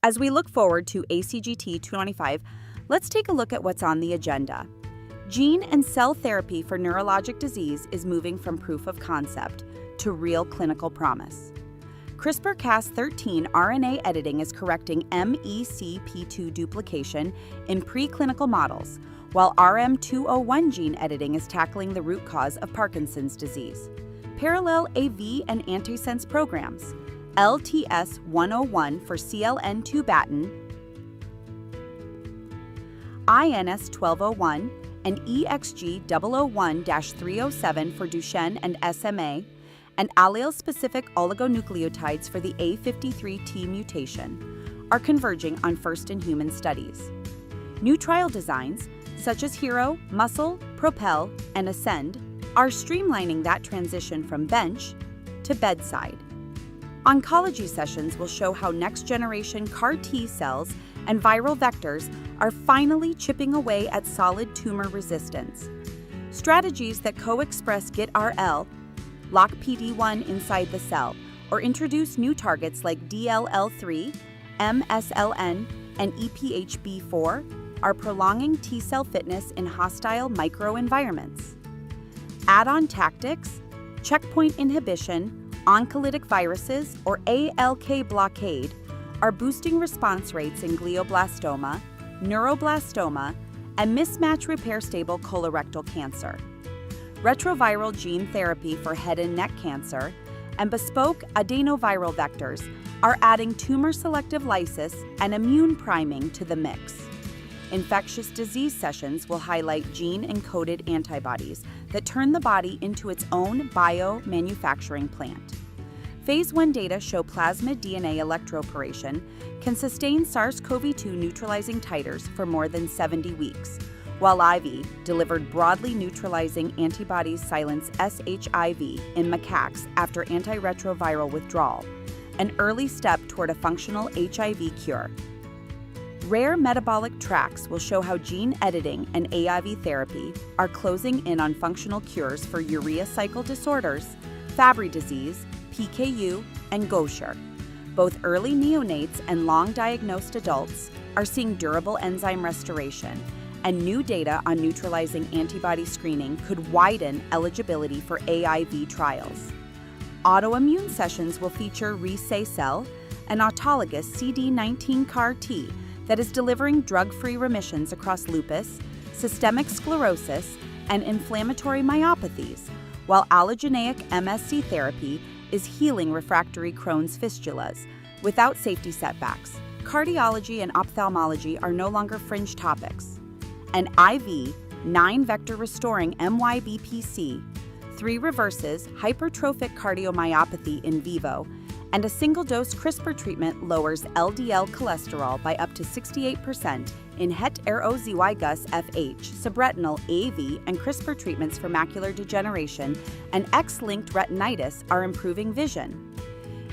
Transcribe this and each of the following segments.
As we look forward to ASGCT 2025, let's take a look at what's on the agenda. Gene and cell therapy for neurologic disease is moving from proof of concept to real clinical promise. CRISPR-Cas13 RNA editing is correcting MECP2 duplication in preclinical models, while RM201 gene editing is tackling the root cause of Parkinson's disease. Parallel AV and antisense programs, LTS-101 for CLN2 batten, INS-1201, and EXG001-307 for Duchenne and SMA, and allele-specific oligonucleotides for the A53T mutation, are converging on first-in-human studies. New trial designs, such as HERO, MUSCLE, PROPEL, and ASCEND, are streamlining that transition from bench to bedside. Oncology sessions will show how next-generation CAR T cells and viral vectors are finally chipping away at solid tumor resistance. Strategies that co-express GIT-RL, lock PD-1 inside the cell, or introduce new targets like DLL3, MSLN, and EphB4 are prolonging T-cell fitness in hostile microenvironments. Add-on tactics, checkpoint inhibition, oncolytic viruses, or ALK blockade are boosting response rates in glioblastoma, neuroblastoma, and mismatch repair-stable colorectal cancer. Retroviral gene therapy for head and neck cancer and bespoke adenoviral vectors are adding tumor-selective lysis and immune priming to the mix. Infectious disease sessions will highlight gene-encoded antibodies that turn the body into its own bio-manufacturing plant. Phase 1 data show plasmid DNA electroporation can sustain SARS CoV-2 neutralizing titers for more than 70 weeks, while IV delivered broadly neutralizing antibodies silence SHIV in macaques after antiretroviral withdrawal, an early step toward a functional HIV cure. Rare metabolic tracks will show how gene editing and AIV therapy are closing in on functional cures for urea cycle disorders, Fabry disease, PKU, and Gaucher. Both early neonates and long-diagnosed adults are seeing durable enzyme restoration, and new data on neutralizing antibody screening could widen eligibility for AIV trials. Autoimmune sessions will feature Cell, an autologous CD19 CAR T that is delivering drug-free remissions across lupus, systemic sclerosis, and inflammatory myopathies, while allogeneic MSC therapy is healing refractory Crohn's fistulas without safety setbacks. Cardiology and ophthalmology are no longer fringe topics. An IV 9-vector restoring MYBPC, 3 reverses hypertrophic cardiomyopathy in vivo, and a single-dose CRISPR treatment lowers LDL cholesterol by up to 68% in heterozygous FH, subretinal AV, and CRISPR treatments for macular degeneration and X-linked retinitis are improving vision.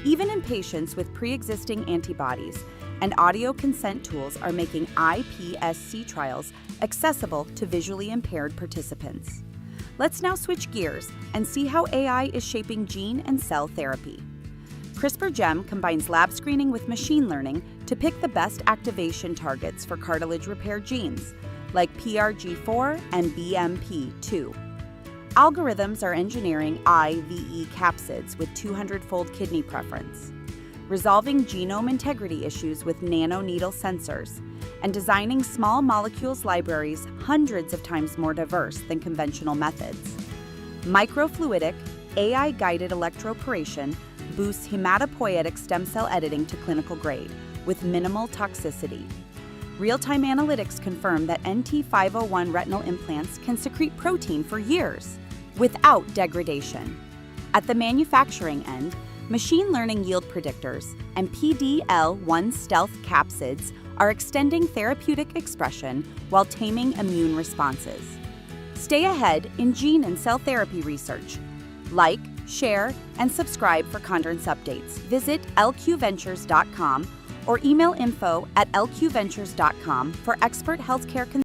Even in patients with pre-existing antibodies, and audio consent tools are making iPSC trials accessible to visually impaired participants. Let's now switch gears and see how AI is shaping gene and cell therapy. CRISPR-Gem combines lab screening with machine learning to pick the best activation targets for cartilage repair genes, like PRG4 and BMP2. Algorithms are engineering IVE capsids with 200-fold kidney preference, resolving genome integrity issues with nanoneedle sensors, and designing small molecules libraries hundreds of times more diverse than conventional methods. Microfluidic, AI-guided electroporation boosts hematopoietic stem cell editing to clinical grade with minimal toxicity. Real-time analytics confirm that NT501 retinal implants can secrete protein for years without degradation. At the manufacturing end, machine learning yield predictors and PDL1 stealth capsids are extending therapeutic expression while taming immune responses. Stay ahead in gene and cell therapy research. Like, share, and subscribe for conference updates. Visit lqventures.com or email info@lqventures.com for expert healthcare